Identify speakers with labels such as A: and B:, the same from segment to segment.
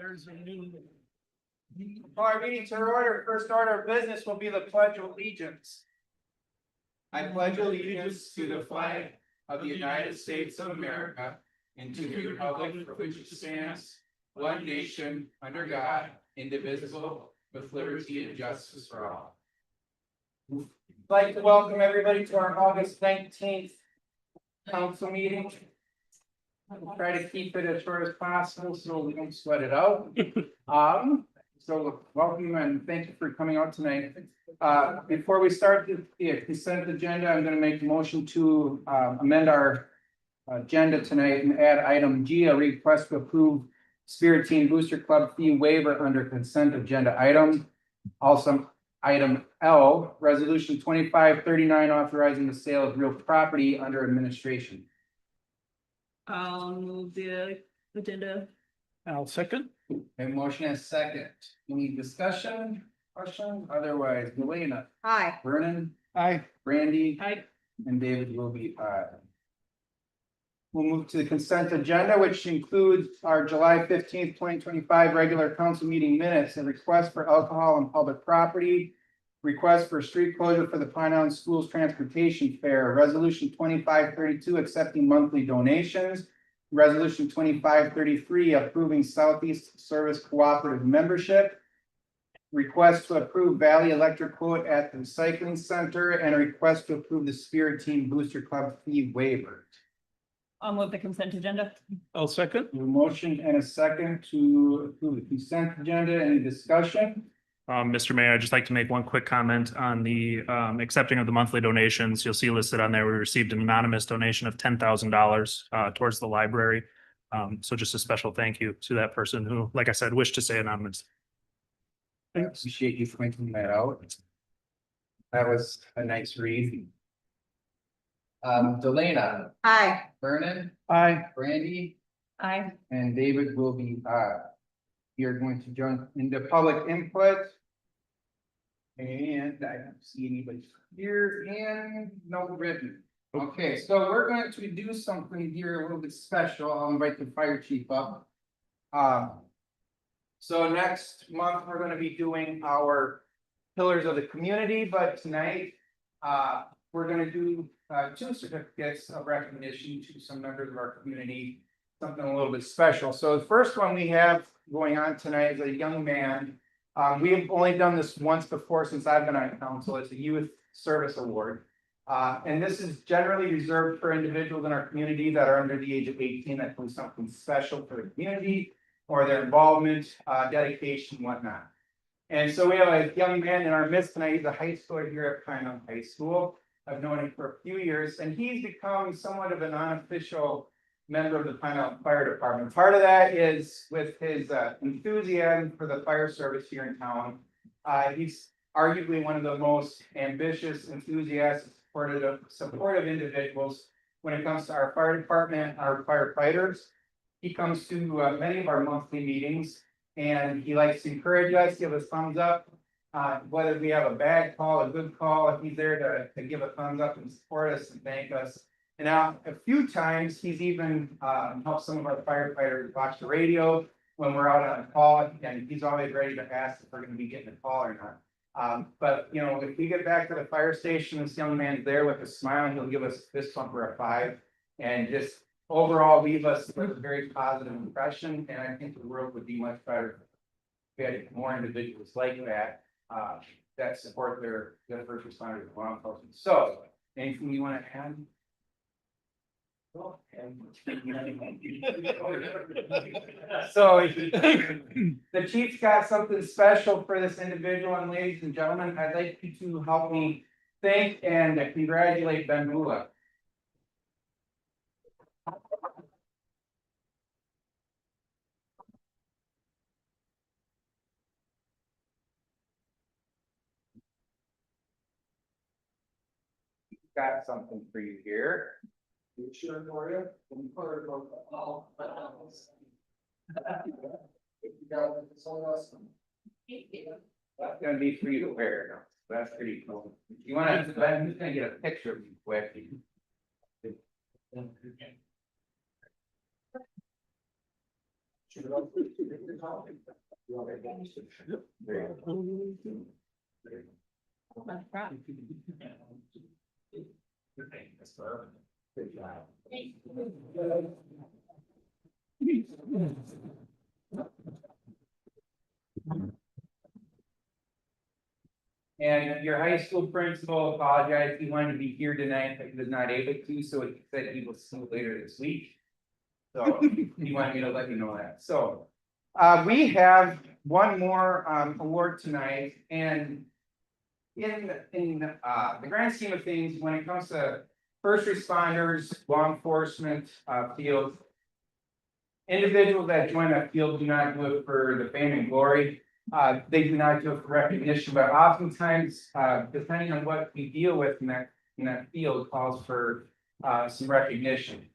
A: There's a new.
B: Call our meeting to order. First order of business will be the pledge of allegiance. I pledge allegiance to the flag of the United States of America and to the republic for which it stands, one nation, under God, indivisible, with liberty and justice for all. I'd like to welcome everybody to our August 19th council meeting. We'll try to keep it as short as possible so we don't sweat it out. So welcome and thank you for coming out tonight. Before we start the consent agenda, I'm going to make a motion to amend our agenda tonight and add item G, a request to approve Spirit Team Booster Club fee waiver under consent agenda item. Also, item L, resolution 2539 authorizing the sale of real property under administration.
C: I'll move the agenda.
A: I'll second.
B: A motion and second. Any discussion, question? Otherwise, Elena,
C: Aye.
B: Vernon,
A: Aye.
B: Brandy,
C: Aye.
B: and David will be aye. We'll move to the consent agenda, which includes our July 15th, 2025 regular council meeting minutes, and request for alcohol on public property, request for street closure for the Pine Island Schools Transportation Fair, resolution 2532 accepting monthly donations, resolution 2533 approving Southeast Service Cooperative membership, request to approve Valley Electric quote at the recycling center, and a request to approve the Spirit Team Booster Club fee waiver.
C: I'll move the consent agenda.
A: I'll second.
B: A motion and a second to approve the consent agenda. Any discussion?
D: Mr. Mayor, I'd just like to make one quick comment on the accepting of the monthly donations. You'll see listed on there, we received an anonymous donation of $10,000 towards the library. So just a special thank you to that person who, like I said, wished to say anonymous.
B: I appreciate you pointing that out. That was a nice read. Delana,
C: Aye.
B: Vernon,
A: Aye.
B: Brandy,
C: Aye.
B: and David will be you're going to jump into public input. And I don't see anybody here and no written. Okay, so we're going to do something here a little bit special. I'll invite the fire chief up. So next month, we're going to be doing our pillars of the community, but tonight, we're going to do two certificates of recognition to some members of our community, something a little bit special. So the first one we have going on tonight is a young man. We have only done this once before since I've been on council. It's a youth service award. And this is generally reserved for individuals in our community that are under the age of 18 that do something special for the community or their involvement, dedication, whatnot. And so we have a young man in our midst tonight. He's a high schooler here at Pine Island High School. I've known him for a few years, and he's become somewhat of an unofficial member of the Pine Island Fire Department. Part of that is with his enthusiasm for the fire service here in town. He's arguably one of the most ambitious, enthusiastic, supportive individuals when it comes to our fire department, our firefighters. He comes to many of our monthly meetings, and he likes to encourage us, give us thumbs up. Whether we have a bad call, a good call, he's there to give a thumbs up and support us and thank us. And now a few times he's even helped some of our firefighters watch the radio when we're out on a call, and he's always ready to ask if we're going to be getting a call or not. But you know, if we get back to the fire station, this young man's there with a smile, and he'll give us a fist bump or a 5, and just overall leave us with a very positive impression. And I think the world would be much better if we had more individuals like that. That support their first responders and law enforcement. So, anything you want to add? So, the chief's got something special for this individual, and ladies and gentlemen, I'd like you to help me thank and congratulate Ben Mula. Got something for you here. You sure for you? That's gonna be for you to wear. That's pretty cool. You wanna, I'm just gonna get a picture of you quick. And your high school principal apologized, he wanted to be here tonight, but he was not able to, so he said he will see you later this week. So he wanted me to let you know that, so. We have one more award tonight, and in the grand scheme of things, when it comes to first responders, law enforcement field. Individuals that join that field do not do it for the fame and glory. They do not do it for recognition, but oftentimes, depending on what we deal with in that field calls for some recognition.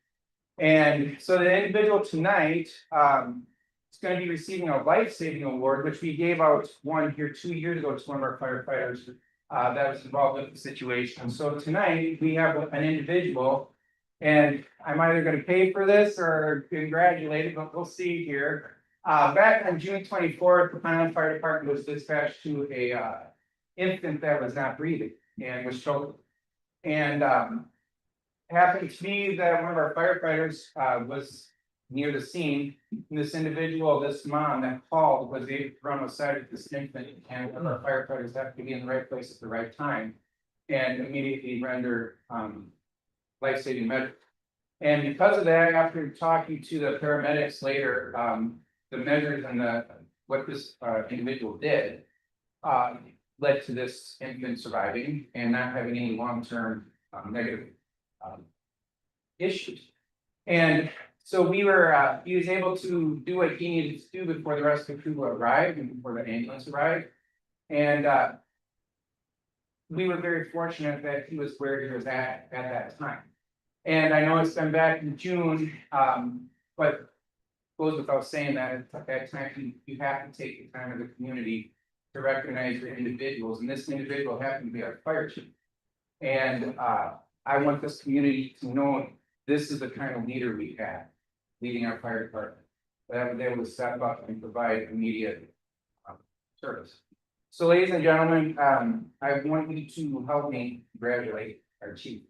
B: And so the individual tonight is going to be receiving a life-saving award, which we gave out one here 2 years ago to one of our firefighters that was involved with the situation. So tonight we have an individual, and I'm either going to pay for this or congratulate it, but we'll see here. Back on June 24th, the Highland Fire Department was dispatched to a infant that was not breathing and was choking. And happened to be that one of our firefighters was near the scene. And this individual, this mom that called, was able to run aside with this infant, and one of our firefighters have to be in the right place at the right time and immediately render life-saving measures. And because of that, after talking to the paramedics later, the measures and what this individual did led to this infant surviving and not having any long-term negative issues. And so he was able to do what he needed to do before the rest of the crew arrived and before the ambulance arrived. And we were very fortunate that he was where he was at that time. And I know it's been back in June, but goes without saying that at that time, you have to take the time of the community to recognize your individuals, and this individual happened to be our fire chief. And I want this community to know this is the kind of leader we have, leading our fire department, that they will step up and provide immediate service. So ladies and gentlemen, I want you to help me congratulate our chief.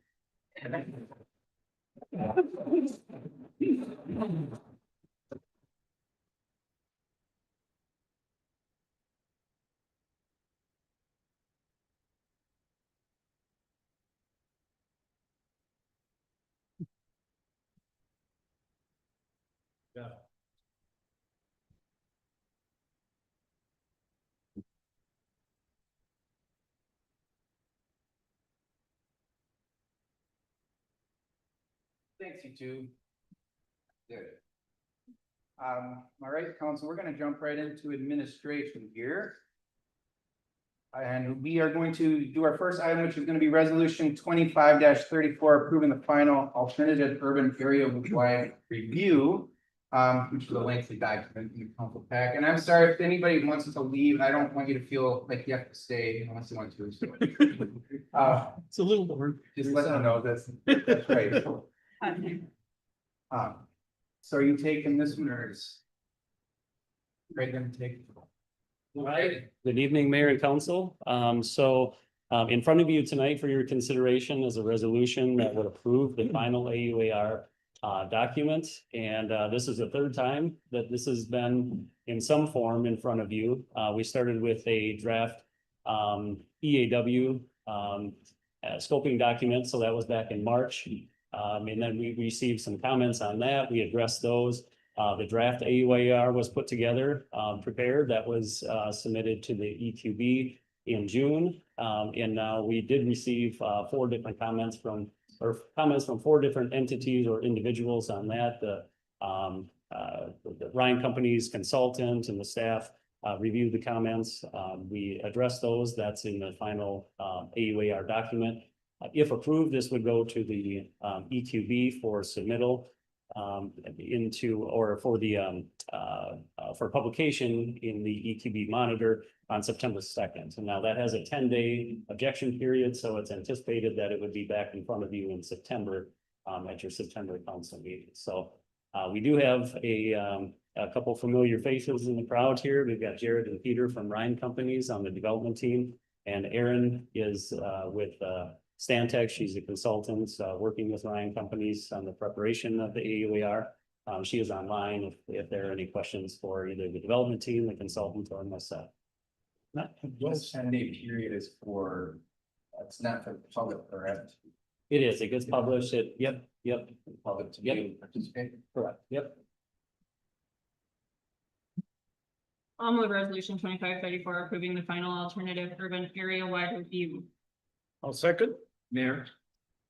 B: Thanks, you two. Good. All right, council, we're gonna jump right into administration here. And we are going to do our first item, which is gonna be resolution 25-34, approving the final alternative urban area wide review. Which is a lengthy document in the council pack. And I'm sorry if anybody wants to leave, I don't want you to feel like you have to stay unless you want to.
A: It's a little more.
B: Just let them know that's right. So are you taking this one or is? Greg gonna take?
E: All right, good evening, Mayor and Council. In front of you tonight for your consideration is a resolution that would approve the final AUAR document. And this is the third time that this has been in some form in front of you. We started with a draft EAW scoping document, so that was back in March. And then we received some comments on that. We addressed those. The draft AUAR was put together, prepared, that was submitted to the EQB in June. And now we did receive 4 different comments from 4 different entities or individuals on that. The Ryan Company's consultant and the staff reviewed the comments. We addressed those. That's in the final AUAR document. If approved, this would go to the EQB for submittal for publication in the EQB Monitor on September 2nd. And now that has a 10-day objection period, so it's anticipated that it would be back in front of you in September at your September council meeting. So we do have a a couple familiar faces in the crowd here. We've got Jared and Peter from Ryan Companies on the development team. And Erin is with Stantec. She's a consultant working with Ryan Companies on the preparation of the AUAR. She is online if there are any questions for either the development team, the consultant, or myself.
B: This 10-day period is for, it's not for the public, correct?
E: It is, it gets published, yep.
B: Public to
E: Yep.
B: participate.
E: Correct, yep.
C: I'll move resolution 2534 approving the final alternative urban area wide review.
A: I'll second.
F: Mayor,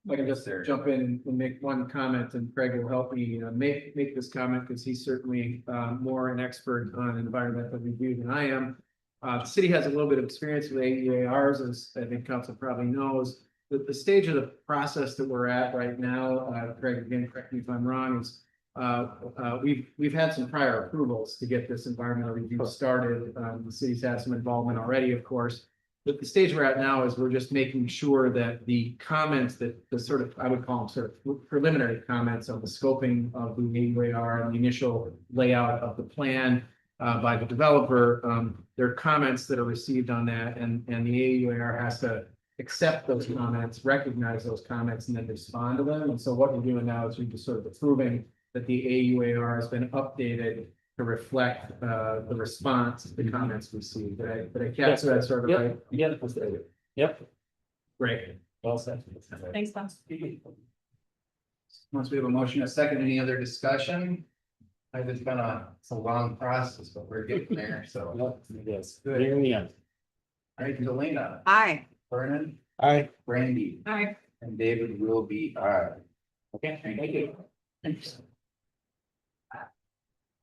F: if I can just jump in and make one comment, and Craig will help me make this comment because he's certainly more an expert on environmental review than I am. The city has a little bit of experience with AUARs, as I think council probably knows. The stage of the process that we're at right now, Craig, again, correct me if I'm wrong, is we've had some prior approvals to get this environmental review started. The city's had some involvement already, of course. But the stage we're at now is we're just making sure that the comments that the sort of, I would call them sort of preliminary comments on the scoping of the AUAR and the initial layout of the plan by the developer, there are comments that are received on that, and the AUAR has to accept those comments, recognize those comments, and then respond to them. And so what we're doing now is we're just sort of approving that the AUAR has been updated to reflect the response to the comments received. Did I capture that sort of right?
E: Yep.
F: Great.
E: Well said.
C: Thanks, Bob.
B: Once we have a motion, a second, any other discussion? It's been it's a long process, but we're getting there, so.
E: Yes,
B: Good.
E: near the end.
B: All right, Delana,
G: Aye.
B: Vernon,
A: Aye.
B: Brandy,
C: Aye.
B: and David will be aye.
E: Okay,
B: Thank
E: thank you.
B: Thanks.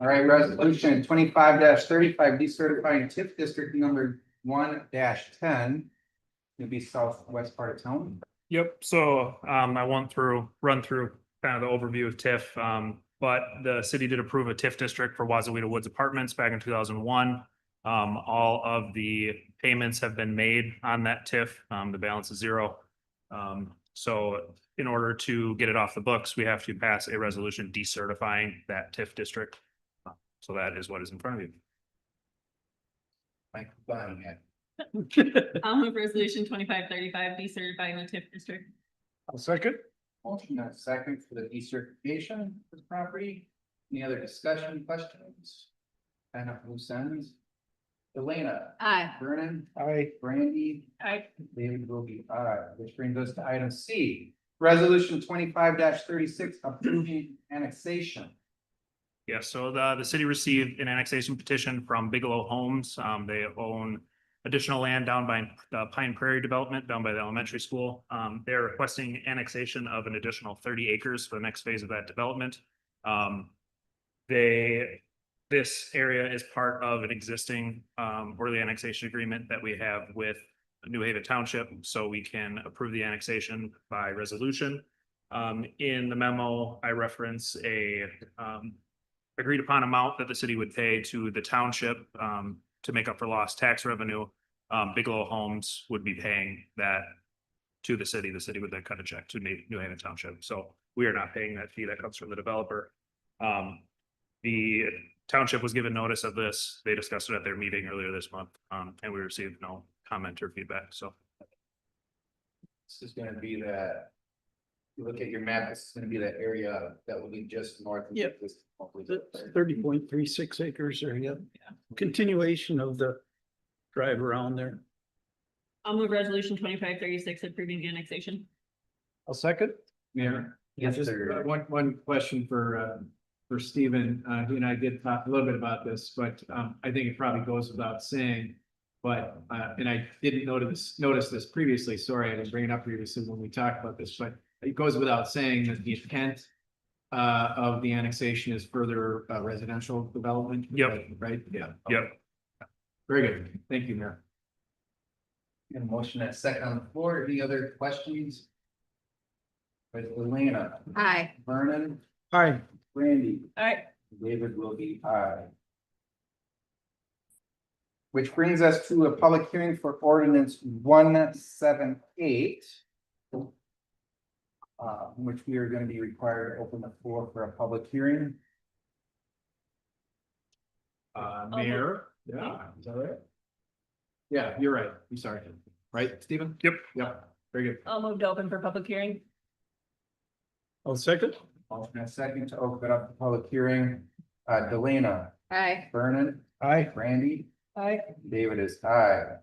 B: All right, resolution 25-35 decertifying TIF district number 1-10. It'll be southwest part of town.
D: Yep, so I run through kind of the overview of TIF. But the city did approve a TIF district for Wazawita Woods Apartments back in 2001. All of the payments have been made on that TIF. The balance is 0. So in order to get it off the books, we have to pass a resolution decertifying that TIF district. So that is what is in front of you.
B: Mike, bottom head.
C: I'll move resolution 2535 decertifying the TIF district.
A: I'll second.
B: Motion and a second for the decertification of the property. Any other discussion, questions? Kind of loose ends. Delana,
G: Aye.
B: Vernon,
A: Aye.
B: Brandy,
C: Aye.
B: David will be aye, which brings us to item C. Resolution 25-36 approving annexation.
D: Yeah, so the city received an annexation petition from Bigelow Homes. They own additional land down by Pine Prairie Development, down by the elementary school. They're requesting annexation of an additional 30 acres for the next phase of that development. This area is part of an existing early annexation agreement that we have with New Haven Township, so we can approve the annexation by resolution. In the memo, I reference a agreed upon amount that the city would pay to the township to make up for lost tax revenue. Bigelow Homes would be paying that to the city. The city would then cut a check to New Haven Township. So we are not paying that fee that comes from the developer. The township was given notice of this. They discussed it at their meeting earlier this month, and we received no comment or feedback. So
B: This is gonna be that. You look at your map, this is gonna be that area that will be just north. Of
A: Yep.
B: this.
A: 30.36 acres there, yep. Continuation of the drive around there.
C: I'll move resolution 2536 approving the annexation.
A: I'll second.
F: Mayor.
B: Yes,
F: Just
B: sir.
F: one question for Stephen. He and I did talk a little bit about this, but I think it probably goes without saying. But and I didn't notice this previously. Sorry, I didn't bring it up previously when we talked about this, but it goes without saying that the intent of the annexation is further residential development.
D: Yep.
F: Right? Yeah.
D: Yep.
F: Very good. Thank you, Mayor.
B: And a motion at second on the floor. Any other questions? With Delana,
G: Aye.
B: Vernon,
A: Aye.
B: Brandy,
C: Aye.
B: David will be aye. Which brings us to a public hearing for ordinance 178. Which we are going to be required to open the floor for a public hearing.
F: Mayor, yeah, is that right? Yeah, you're right. I'm sorry. Right, Stephen?
D: Yep.
F: Yep, very good.
C: I'll move to open for public hearing.
A: I'll second.
B: Alternate second to open up the public hearing, Delana,
C: Aye.
B: Vernon,
A: Aye.
B: Randy,
C: Aye.
B: David is aye.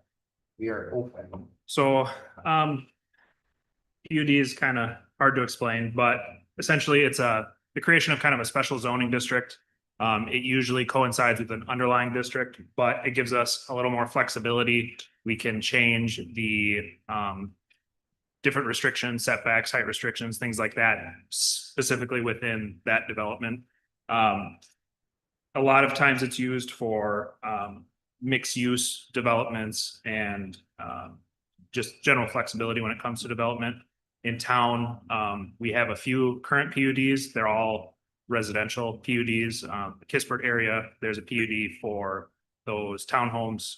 B: We are open.
D: So, PUD is kind of hard to explain, but essentially it's the creation of kind of a special zoning district. It usually coincides with an underlying district, but it gives us a little more flexibility. We can change the, different restrictions, setbacks, height restrictions, things like that, specifically within that development. A lot of times it's used for, mixed use developments and, just general flexibility when it comes to development. In town, we have a few current PUDs. They're all residential PUDs. The Kispert area, there's a PUD for those townhomes.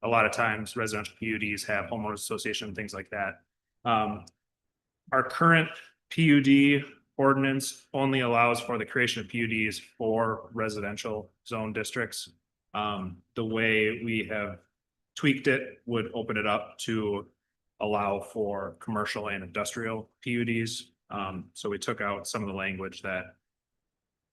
D: A lot of times residential PUDs have homeowners association, things like that. Our current PUD ordinance only allows for the creation of PUDs for residential zone districts. The way we have tweaked it would open it up to allow for commercial and industrial PUDs. So we took out some of the language that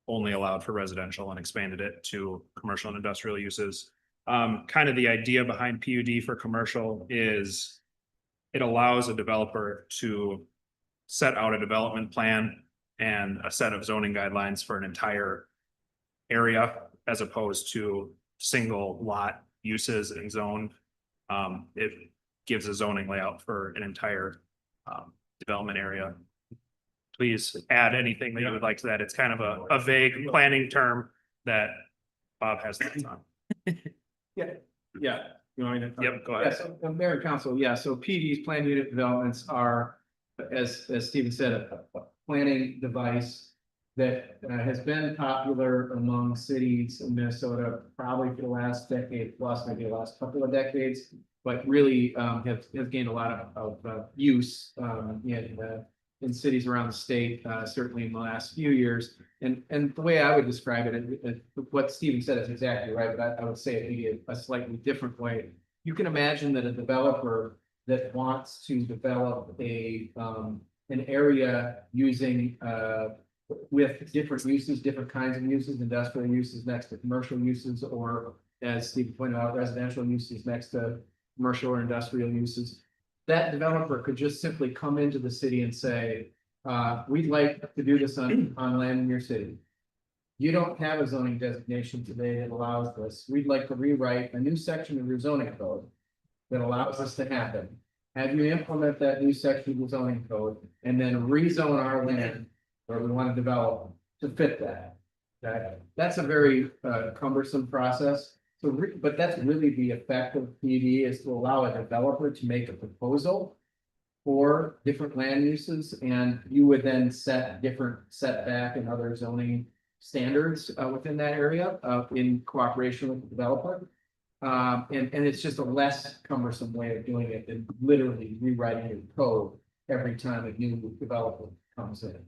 D: only allowed for residential and expanded it to commercial and industrial uses. Kind of the idea behind PUD for commercial is it allows a developer to set out a development plan and a set of zoning guidelines for an entire area as opposed to single lot uses and zone. It gives a zoning layout for an entire development area. Please add anything that you would like to that. It's kind of a vague planning term that Bob has thoughts on.
F: Yeah. You want me to?
D: Yep, go
F: Yeah,
D: ahead.
F: so Mayor and Council, yeah, so PDs, planned unit developments are, as Stephen said, a planning device that has been popular among cities in Minnesota probably for the last decade plus, maybe the last couple of decades, but really have gained a lot of use in cities around the state, certainly in the last few years. And the way I would describe it, what Stephen said is exactly right, but I would say it maybe a slightly different way. You can imagine that a developer that wants to develop an area using with different uses, different kinds of uses, industrial uses next to commercial uses, or as Steve pointed out, residential uses next to commercial or industrial uses. That developer could just simply come into the city and say, we'd like to do this on land in your city. You don't have a zoning designation today that allows this. We'd like to rewrite a new section of your zoning code that allows this to happen. Have you implement that new section of the zoning code and then rezone our land where we want to develop to fit that. Okay, that's a very cumbersome process. So, but that's really the effect of PUD is to allow a developer to make a proposal for different land uses, and you would then set different setback and other zoning standards within that area in cooperation with the developer. And it's just a less cumbersome way of doing it than literally rewriting your code every time a new developer comes in.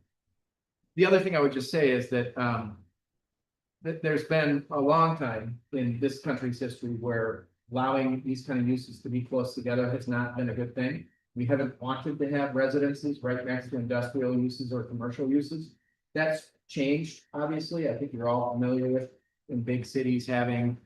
F: The other thing I would just say is that there's been a long time in this country's history where allowing these kind of uses to be close together has not been a good thing. We haven't wanted to have residences right next to industrial uses or commercial uses. That's changed, obviously. I think you're all familiar with in big cities having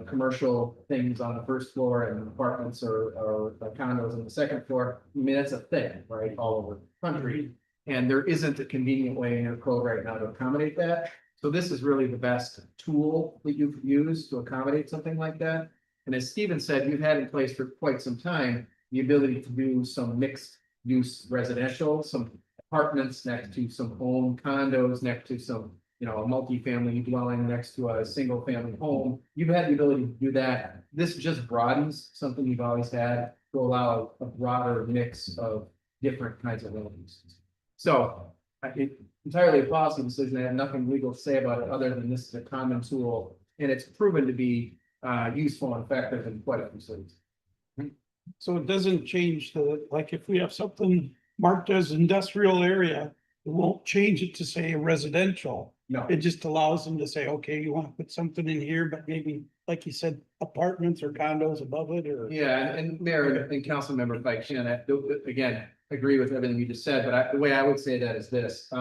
F: commercial things on the first floor and apartments or condos on the second floor. I mean, that's a thing, right, all over the country. And there isn't a convenient way in your code right now to accommodate that. So this is really the best tool that you could use to accommodate something like that. And as Stephen said, you've had in place for quite some time, the ability to do some mixed use residential, some apartments next to some home condos, next to some, a multifamily dwelling next to a single family home. You've had the ability to do that. This just broadens something you've always had to allow a broader mix of different kinds of land uses. So it's entirely a policy decision. I have nothing legal to say about it other than this is a common tool and it's proven to be useful and effective in quite a few cities.
A: So it doesn't change like if we have something marked as industrial area, it won't change it to say residential.
F: No.
A: It just allows them to say, okay, you want to put something in here, but maybe, like you said, apartments or condos above it or.
F: Yeah, and Mayor and council member, if I can, again, agree with everything you just said, but the way I would say that is this,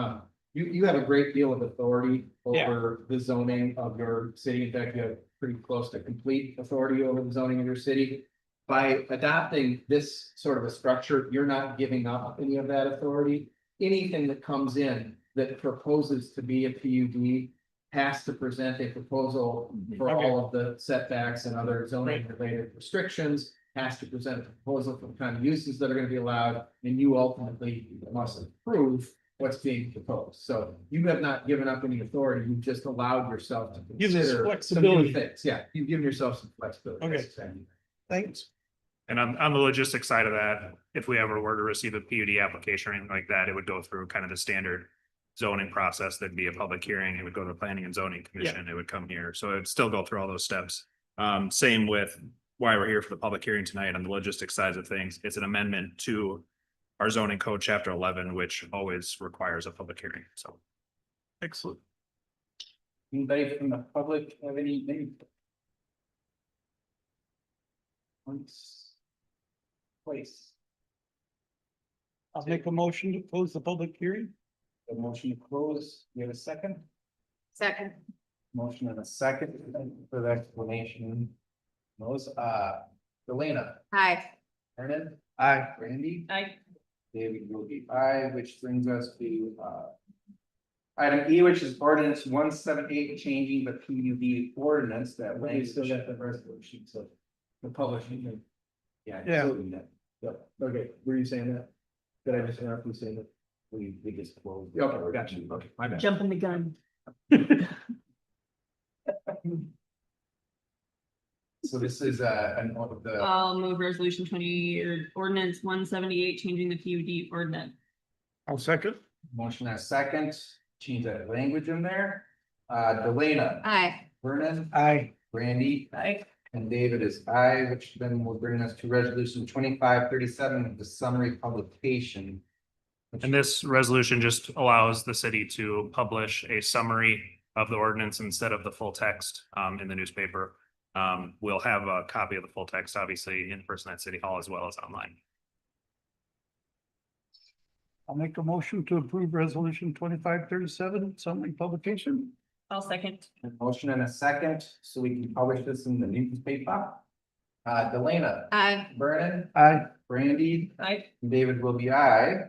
F: you have a great deal of authority over the zoning of your city. In fact, you have pretty close to complete authority over the zoning of your city. By adopting this sort of a structure, you're not giving up any of that authority. Anything that comes in that proposes to be a PUD has to present a proposal for all of the setbacks and other zoning related restrictions, has to present a proposal for the kind of uses that are gonna be allowed, and you ultimately must approve what's being proposed. So you have not given up any authority, you've just allowed yourself to
A: Gives us
F: consider some new
A: flexibility.
F: things. Yeah, you've given yourself some flexibility.
A: Okay.
F: That's exactly.
A: Thanks.
D: And on the logistics side of that, if we ever were to receive a PUD application or anything like that, it would go through kind of the standard zoning process. There'd be a public hearing. It would go to the Planning and Zoning Commission. It would come here. So it'd still go through all those steps. Same with why we're here for the public hearing tonight on the logistics side of things. It's an amendment to our zoning code, chapter 11, which always requires a public hearing. So.
A: Excellent.
B: Anybody from the public have anything? Place.
A: I'll make a motion to close the public hearing.
B: The motion to close, you have a second?
C: Second.
B: Motion and a second, thank you for the explanation. Those, Delana,
C: Aye.
B: Vernon,
A: Aye.
B: Randy,
C: Aye.
B: David will be aye, which brings us to, item E, which is ordinance 178, changing the PUD ordinance that
F: We still
B: language.
F: got the resolution, so the publishing.
B: Yeah.
A: Yeah.
B: including that.
F: Yep, okay, were you saying that? Did I just interrupt you saying that?
B: We just closed.
F: Okay, got you, okay, my bad.
C: Jumping the gun.
B: So this is, an, the,
C: I'll move resolution 20 or ordinance 178, changing the PUD ordinance.
A: I'll second.
B: motion and a second, change that language in there. Delana,
C: Aye.
B: Vernon,
A: Aye.
B: Randy,
C: Aye.
B: and David is aye, which then will bring us to resolution 2537 of the summary publication.
D: And this resolution just allows the city to publish a summary of the ordinance instead of the full text in the newspaper. We'll have a copy of the full text, obviously, in person at City Hall as well as online.
A: I'll make a motion to approve resolution 2537, summary publication.
C: I'll second.
B: Motion and a second, so we can publish this in the newspaper. Delana,
C: Aye.
B: Vernon,
A: Aye.
B: Randy,
C: Aye.
B: David will be aye.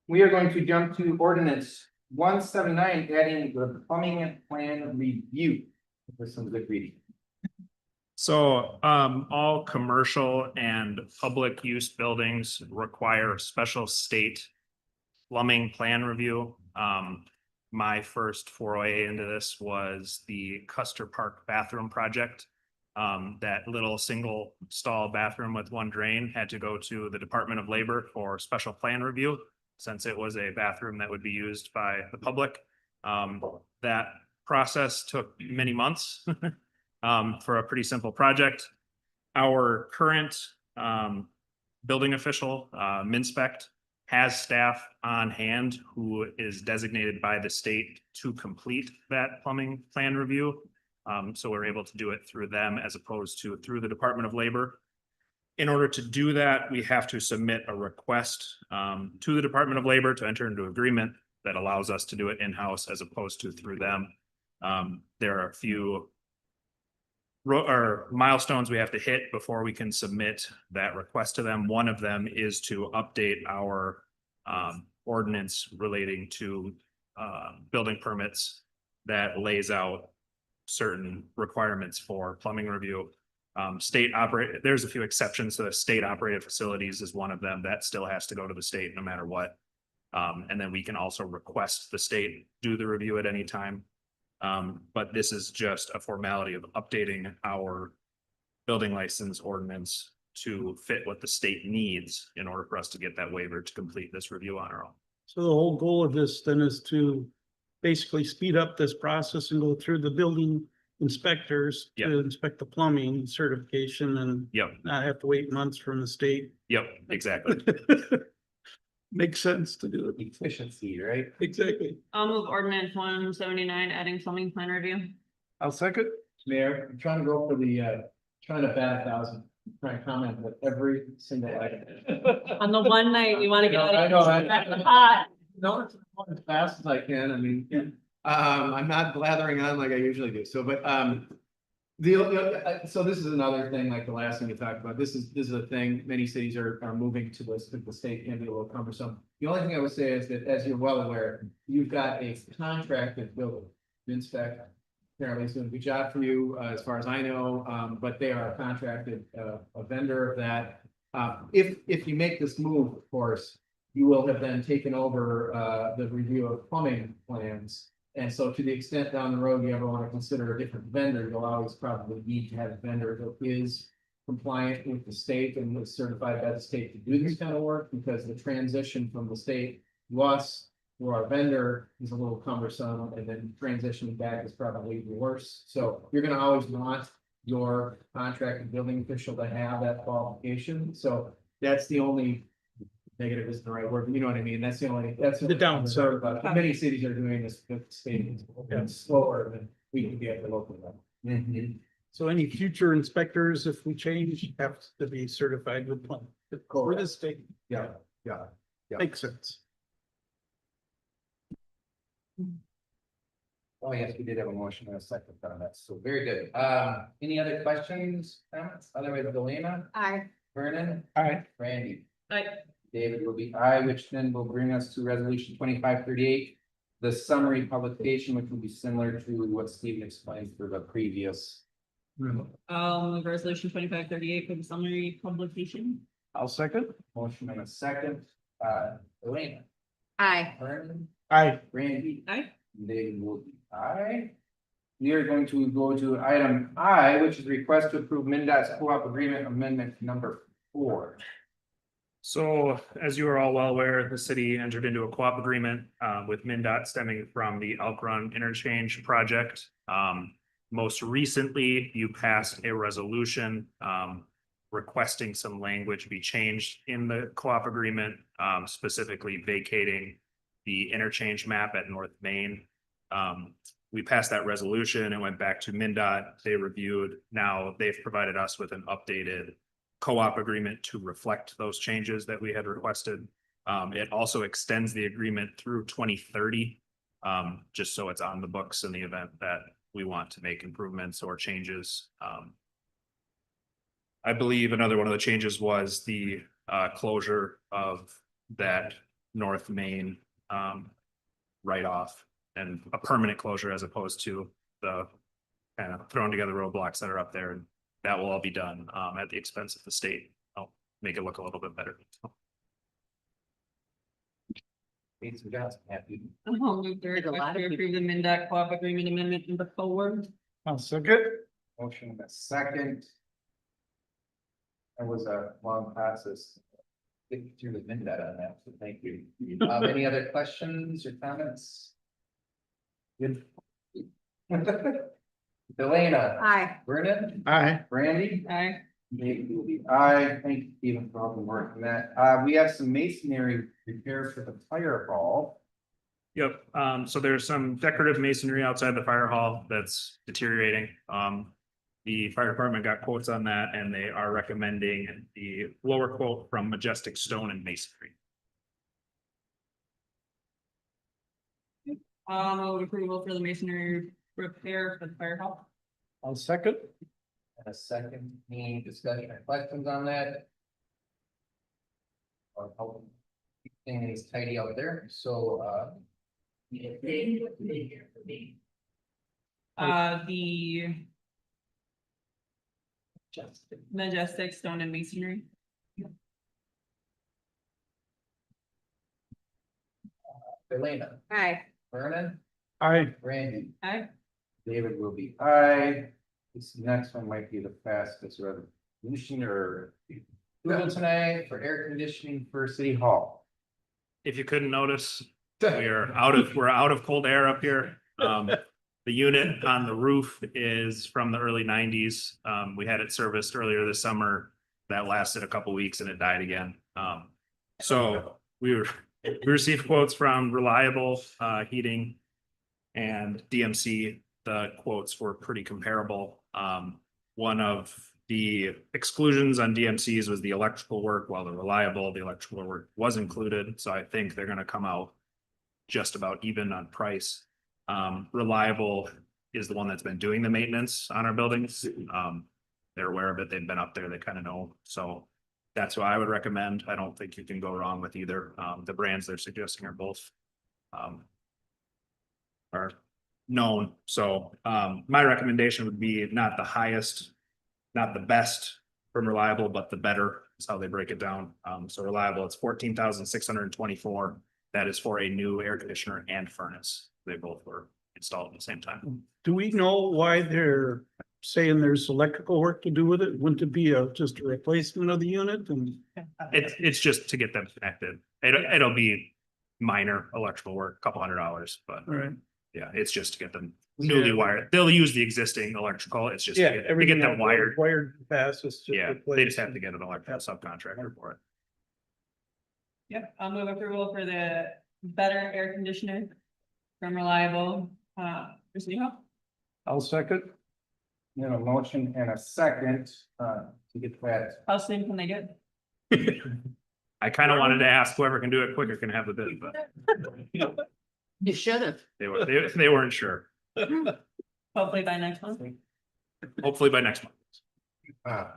B: We are going to jump to ordinance 179, adding the plumbing plan review. For some good reading.
D: So all commercial and public use buildings require special state plumbing plan review. My first foray into this was the Custer Park bathroom project. That little single stall bathroom with one drain had to go to the Department of Labor for special plan review, since it was a bathroom that would be used by the public. That process took many months for a pretty simple project. Our current building official, Minspect, has staff on hand who is designated by the state to complete that plumbing plan review. So we're able to do it through them as opposed to through the Department of Labor. In order to do that, we have to submit a request to the Department of Labor to enter into agreement that allows us to do it in-house as opposed to through them. There are a few milestones we have to hit before we can submit that request to them. One of them is to update our ordinance relating to building permits that lays out certain requirements for plumbing review. There's a few exceptions to the state operated facilities is one of them that still has to go to the state no matter what. And then we can also request the state do the review at any time. But this is just a formality of updating our building license ordinance to fit what the state needs in order for us to get that waiver to complete this review on our own.
A: So the whole goal of this then is to basically speed up this process and go through the building inspectors to inspect the plumbing certification and
D: Yep,
A: not have to wait months from the state.
D: yep, exactly.
A: Makes sense to do it.
B: Efficiency, right?
A: Exactly.
C: I'll move ordinance 179, adding plumbing plan review.
A: I'll second.
F: Mayor, I'm trying to go for the, trying to bat 1,000, trying to comment with every single item.
C: On the one night you wanna get out
F: I
C: of.
F: know,
C: Hot.
F: No, it's as fast as I can, I mean, I'm not blathering on like I usually do, so, but, so this is another thing, like the last thing we talked about, this is a thing, many cities are moving to this, but the state can be a little cumbersome. The only thing I would say is that, as you're well aware, you've got a contracted builder, Minspec. Apparently it's doing a good job for you, as far as I know, but they are a contracted, a vendor of that. If you make this move, of course, you will have then taken over, the review of plumbing plans. And so to the extent down the road, you ever want to consider a different vendor, you'll always probably need to have a vendor that is compliant with the state and is certified by the state to do this kind of work, because the transition from the state to us, to our vendor, is a little cumbersome, and then transitioning back is probably even worse. So you're gonna always want your contracted building official to have that qualification, so that's the only negative isn't the right word, but you know what I mean, that's the only, that's.
A: The downside.
F: But many cities are doing this, the state is slower than we can be at the local level.
A: So any future inspectors, if we change, have to be certified with plumbing. For the state.
F: Yeah, yeah.
A: Makes sense.
B: Oh, yes, we did have a motion and a second on that, so very good. Any other questions, comments? Otherwise, Delana,
C: Aye.
B: Vernon,
A: Aye.
B: Randy,
C: Aye.
B: David will be aye, which then will bring us to resolution 2538. The summary publication, which will be similar to what Stephen explained for the previous.
C: I'll move resolution 2538 for the summary publication.
A: I'll second.
B: Motion and a second, Delana,
C: Aye.
B: Vernon,
A: Aye.
B: Randy,
C: Aye.
B: David will be aye. We are going to go to item I, which is request to approve MinDOT's co-op agreement amendment number 4.
D: So as you are all well aware, the city entered into a co-op agreement with MinDOT stemming from the Elk Run interchange project. Most recently, you passed a resolution requesting some language be changed in the co-op agreement, specifically vacating the interchange map at North Main. We passed that resolution and went back to MinDOT. They reviewed. Now they've provided us with an updated co-op agreement to reflect those changes that we had requested. It also extends the agreement through 2030, just so it's on the books in the event that we want to make improvements or changes. I believe another one of the changes was the closure of that North Main write-off, and a permanent closure as opposed to the kind of thrown together roadblocks that are up there. And that will all be done at the expense of the state. I'll make it look a little bit better.
B: Bates and Johnson, happy.
C: I'll move the request to approve the MinDOT co-op agreement amendment number 4.
A: I'll second.
B: Motion and a second. That was a long process. Get through the MinDOT on that, so thank you. Any other questions or comments? Good. Delana.
C: Aye.
B: Vernon,
A: Aye.
B: Randy.
C: Aye.
B: David will be aye. Thank you, Stephen, for all the work on that. We have some masonry repairs for the fire hall.
D: Yep, so there's some decorative masonry outside the fire hall that's deteriorating. The fire department got quotes on that, and they are recommending the lower quote from Majestic Stone and Masonry.
C: Move approval for the masonry repair for the fire hall.
A: I'll second.
B: And a second, any discussion or questions on that? Or hope everything is tidy out there, so,
C: The Majestic Stone and Masonry.
B: Elena,
C: Aye.
B: Vernon,
A: Aye.
B: Randy,
C: Aye.
B: David will be aye. This next one might be the fastest resolution or approval tonight for air conditioning for City Hall.
D: If you couldn't notice, we're out of cold air up here. The unit on the roof is from the early 90s. We had it serviced earlier this summer. That lasted a couple weeks and it died again. So we received quotes from Reliable Heating and DMC. The quotes were pretty comparable. One of the exclusions on DMC's was the electrical work, while the electrical work was included. So I think they're gonna come out just about even on price. Reliable is the one that's been doing the maintenance on our buildings. They're aware of it. They've been up there. They kind of know. So that's what I would recommend. I don't think you can go wrong with either. The brands they're suggesting are both are known. So my recommendation would be not the highest, not the best from Reliable, but the better is how they break it down. So Reliable, it's 14,624. That is for a new air conditioner and furnace. They both were installed at the same time.
A: Do we know why they're saying there's electrical work to do with it? Wouldn't it be just a replacement of the unit and?
D: It's just to get them connected. It'll be minor electrical work, a couple $100, but
A: All right.
D: yeah, it's just to get them newly wired. They'll use the existing electrical. It's just to
A: Yeah,
D: get
A: everything
D: them wired.
A: Wired fast. It's just
D: Yeah, they
A: replaced.
D: just have to get an electrical subcontractor for it.
C: Yep, I'll move approval for the better air conditioner from Reliable, City Hall.
A: I'll second.
B: You know, motion and a second, to get that.
C: How soon can they get it?
D: I kind of wanted to ask whoever can do it quicker can have the bid, but
G: You should have.
D: they weren't sure.
C: Hopefully by next month.
D: Hopefully by next month.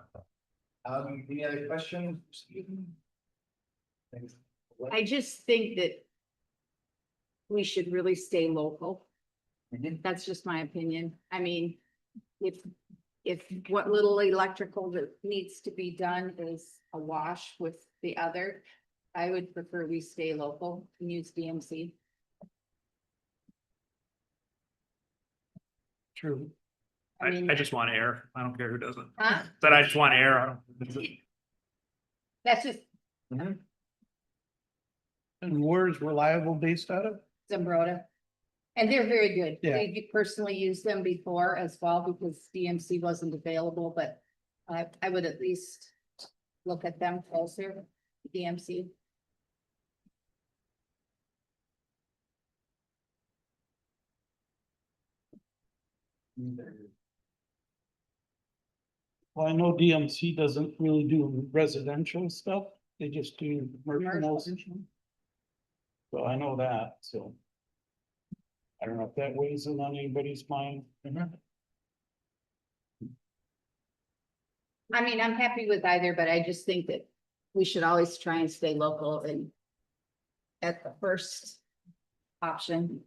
B: Any other questions?
G: I just think that we should really stay local.
B: Mhm.
G: That's just my opinion. I mean, if what little electrical that needs to be done is a wash with the other, I would prefer we stay local and use DMC.
A: True.
G: I mean-
D: I just want air. I don't care who does it.
G: Huh?
D: But I just want air. I don't-
G: That's just
A: And where's Reliable based out of?
G: Zimbrota. And they're very good.
A: Yeah.
G: We personally used them before as well because DMC wasn't available, but I would at least look at them closer, DMC.
A: Well, I know DMC doesn't really do residential stuff. They just do commercial. So I know that, so. I don't know if that weighs in on anybody's mind.
G: I mean, I'm happy with either, but I just think that we should always try and stay local and at the first option.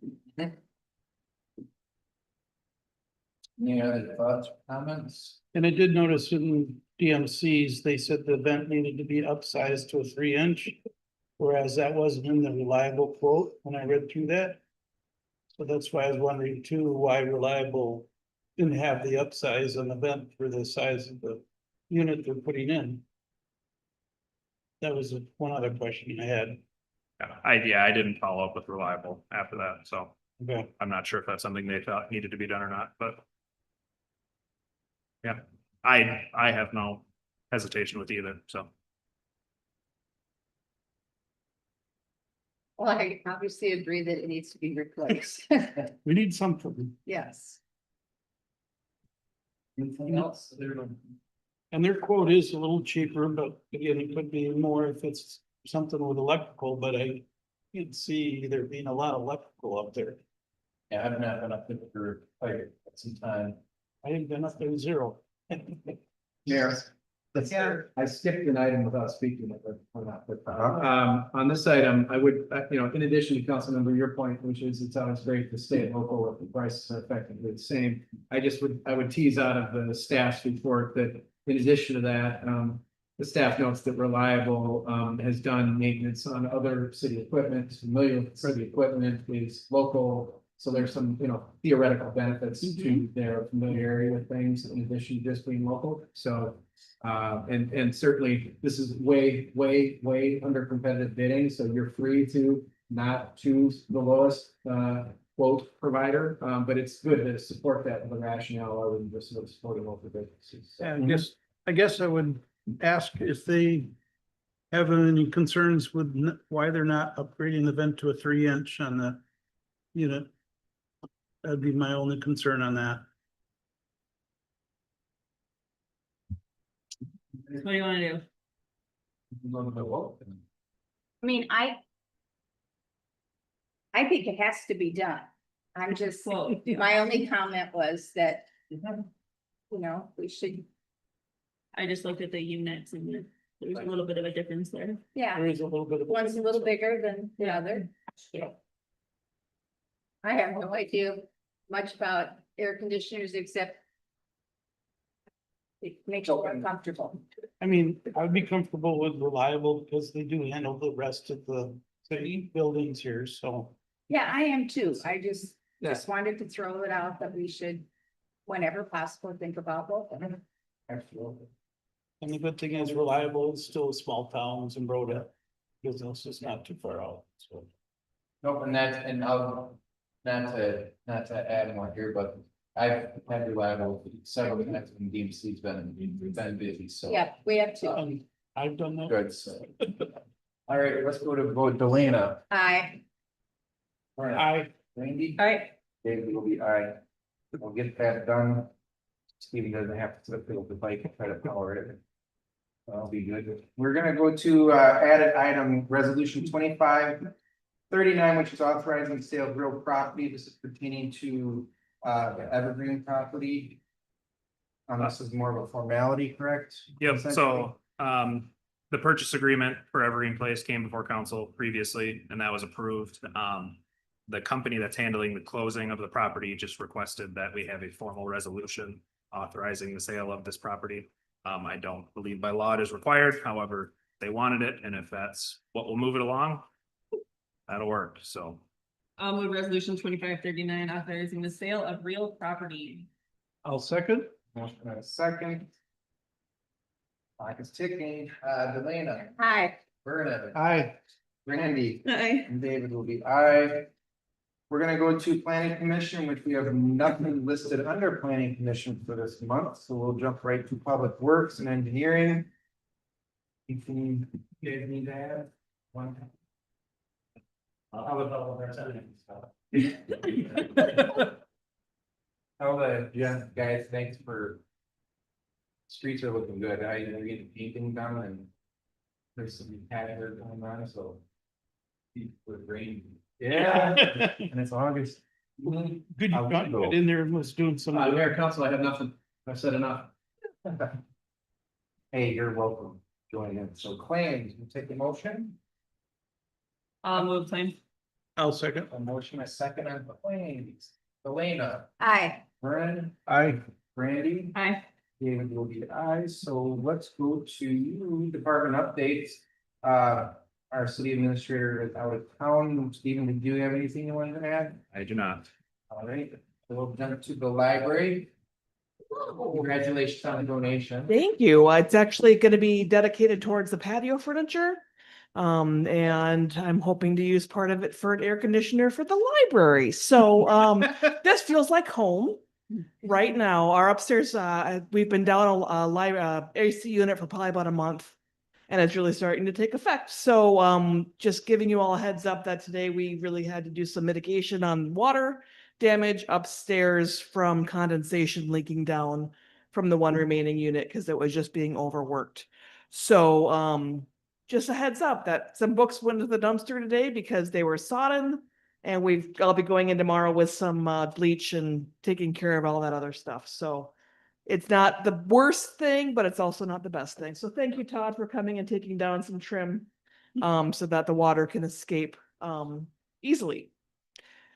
B: Any other thoughts, comments?
A: And I did notice in DMCs, they said the vent needed to be upsized to a 3-inch. Whereas that wasn't in the Reliable quote when I read through that. So that's why I was wondering too, why Reliable didn't have the upsize on the vent for the size of the unit they're putting in. That was one other question I had.
D: I didn't follow up with Reliable after that, so
A: Okay.
D: I'm not sure if that's something they thought needed to be done or not, but. Yeah, I have no hesitation with either, so.
G: Well, I obviously agree that it needs to be replaced.
A: We need something.
G: Yes.
B: Anything else?
A: And their quote is a little cheaper, but again, it could be more if it's something with electrical, but I can't see there being a lot of electrical up there.
B: Yeah, I've not been up there for quite some time.
A: I ain't been up there 0.
F: Yeah.
C: Yeah.
F: I skipped an item without speaking of it. On this item, I would, in addition to Councilmember, your point, which is it's always great to stay local if the prices are effectively the same. I would tease out of the staff's report that in addition to that, the staff notes that Reliable has done maintenance on other city equipment, familiar with city equipment, is local. So there's some, theoretical benefits to their familiarity with things in addition to just being local. So, and certainly this is way under competitive bidding. So you're free to not choose the lowest quote provider. But it's good to support that with a rationale other than just sort of supporting local businesses. So-
A: I guess I would ask if they having any concerns with why they're not upgrading the vent to a 3-inch on the unit. That'd be my only concern on that.
C: What do you wanna do?
G: I mean, I think it has to be done. I'm just,
C: Well,
G: my only comment was that, you know, we should,
C: I just looked at the units and there's a little bit of a difference there.
G: yeah,
A: There is a little bit of.
G: one's a little bigger than the other. I have no idea much about air conditioners except it makes you more comfortable.
A: I mean, I'd be comfortable with Reliable because they do handle the rest of the city buildings here, so.
G: Yeah, I am too. I just wanted to throw it out that we should, whenever possible, think about both of them.
B: Absolutely.
A: And the good thing is Reliable is still small towns and Broda. Business is not too far out, so.
H: Nope, and that's, and I'll, not to add more here, but I've had Reliable several times when DMC's been busy, so.
G: Yeah, we have to.
A: I've done that.
H: Good, so. All right, let's go to vote Delana.
A: I,
H: Randy?
C: All right,
H: David will be aye. We'll get that done. Stevie doesn't have to flip the bike and try to power it. That'll be good.
B: We're gonna go to added item resolution 2539, which is authorizing sale of real property. This is pertaining to the Evergreen property. This is more of a formality, correct?
D: Yep, so the purchase agreement for Evergreen Place came before council previously, and that was approved. The company that's handling the closing of the property just requested that we have a formal resolution authorizing the sale of this property. I don't believe by law it is required, however, they wanted it, and if that's what will move it along, that'll work, so.
C: I'll move resolution 2539 authorizing the sale of real property.
A: I'll second.
B: Motion and a second. Clock is ticking. Delana,
G: Hi,
B: Vernon,
A: Aye.
B: Randy,
C: Aye.
B: and David will be aye. We're gonna go to planning commission, which we have nothing listed under planning commission for this month, so we'll jump right to public works and engineering. Anything you guys need to add? One.
H: Yeah, guys, thanks for. Streets are looking good. We're getting painting done and. There's some patches going on, so. With rain. Yeah, and it's August.
A: Good, you got in there and was doing some.
F: Mayor, council, I have nothing. I've said enough.
B: Hey, you're welcome. Join in. So claims, you take the motion,
C: I'll move claim.
A: I'll second.
B: a motion, a second on claims. Elena,
G: hi.
B: Vernon,
A: Aye.
B: Randy.
C: Aye.
B: David will be aye, so let's go to department updates. Our city administrator is out of town. Stephen, did you have anything you wanted to add?
D: I do not.
B: All right, so we'll jump to the library. Congratulations on the donation.
I: Thank you. It's actually going to be dedicated towards the patio furniture. And I'm hoping to use part of it for an air conditioner for the library. So, this feels like home right now. Our upstairs, we've been down a AC unit for probably about a month. And it's really starting to take effect. So just giving you all a heads up that today we really had to do some mitigation on water damage upstairs from condensation leaking down from the one remaining unit because it was just being overworked. So just a heads up that some books went into the dumpster today because they were sodden. And I'll be going in tomorrow with some bleach and taking care of all that other stuff. So it's not the worst thing, but it's also not the best thing. So thank you, Todd, for coming and taking down some trim so that the water can escape easily.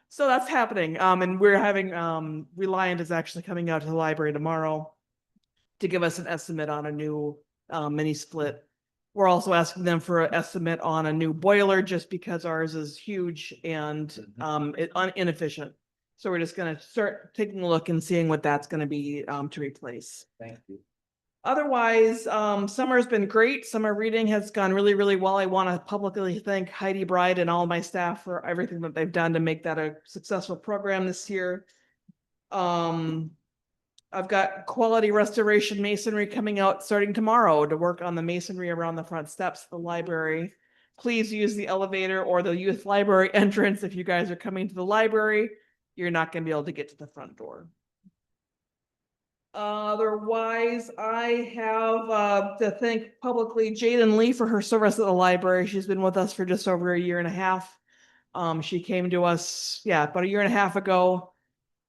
I: So that's happening. And we're having Reliant is actually coming out to the library tomorrow to give us an estimate on a new mini split. We're also asking them for an estimate on a new boiler just because ours is huge and inefficient. So we're just gonna start taking a look and seeing what that's gonna be to replace.
B: Thank you.
I: Otherwise, summer's been great. Summer reading has gone really, really well. I want to publicly thank Heidi Bride and all my staff for everything that they've done to make that a successful program this year. I've got Quality Restoration Masonry coming out starting tomorrow to work on the masonry around the front steps of the library. Please use the elevator or the youth library entrance if you guys are coming to the library. You're not gonna be able to get to the front door. Otherwise, I have to thank publicly Jaden Lee for her service at the library. She's been with us for just over a year and a half. She came to us, about a year and a half ago.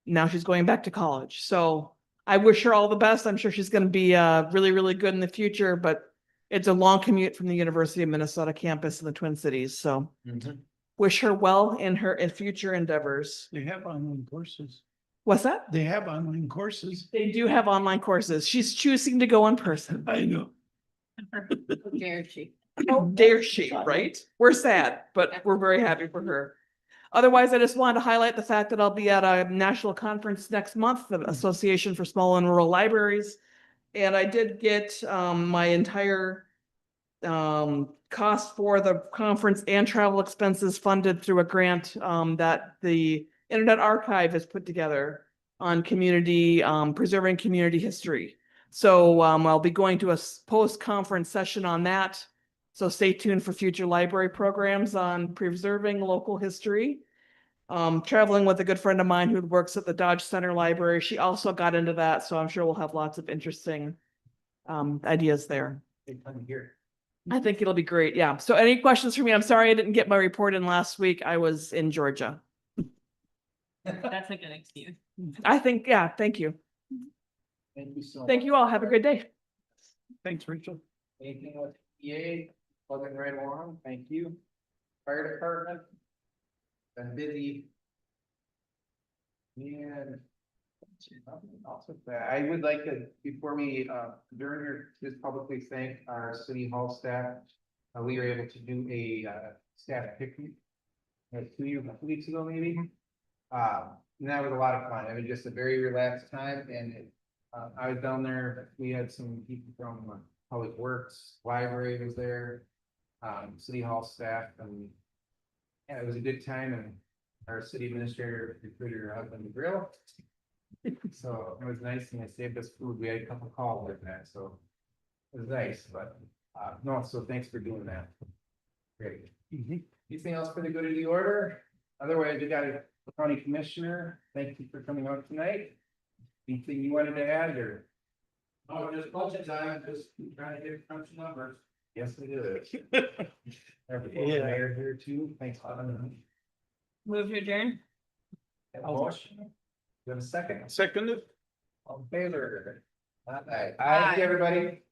I: Now she's going back to college. So I wish her all the best. I'm sure she's going to be really, really good in the future, but it's a long commute from the University of Minnesota campus in the Twin Cities. So wish her well in her future endeavors.
A: They have online courses.
I: What's that?
A: They have online courses.
I: They do have online courses. She's choosing to go in person.
A: I know.
G: Dare she?
I: How dare she, right? We're sad, but we're very happy for her. Otherwise, I just wanted to highlight the fact that I'll be at a national conference next month, the Association for Small and Rural Libraries. And I did get my entire cost for the conference and travel expenses funded through a grant that the Internet Archive has put together on community, preserving community history. So I'll be going to a post-conference session on that. So stay tuned for future library programs on preserving local history. Traveling with a good friend of mine who works at the Dodge Center Library. She also got into that, so I'm sure we'll have lots of interesting ideas there. I think it'll be great. Yeah. So any questions for me? I'm sorry I didn't get my report in last week. I was in Georgia.
C: That's a good excuse.
I: I think, thank you.
B: Thank you so much.
I: Thank you all. Have a good day.
A: Thanks, Rachel.
B: Anything with EA, plugging right along, thank you. Fire department. Been busy. And. Also, I would like to, before we, during here, just publicly thank our city hall staff. We were able to do a, staff picnic. 2 weeks ago, maybe. And that was a lot of fun. It was just a very relaxed time and I was down there. We had some people from Public Works, library was there, city hall staff, and yeah, it was a good time. And our city administrator recruited her husband to grill, so it was nice, and they saved us food. We had a couple calls like that, so it was nice. But no, so thanks for doing that. Great. Anything else for the good of the order? Otherwise, we got a county commissioner. Thank you for coming out tonight. Anything you wanted to add, or? Oh, just budget time, just trying to get a bunch of numbers. Yes, it is.
A: Yeah.
B: Mayor here too, thanks for coming.
C: Move to adjourn.
B: Have a motion? You have a second?
A: Seconded.
B: All in favor? Aye. Aye, everybody.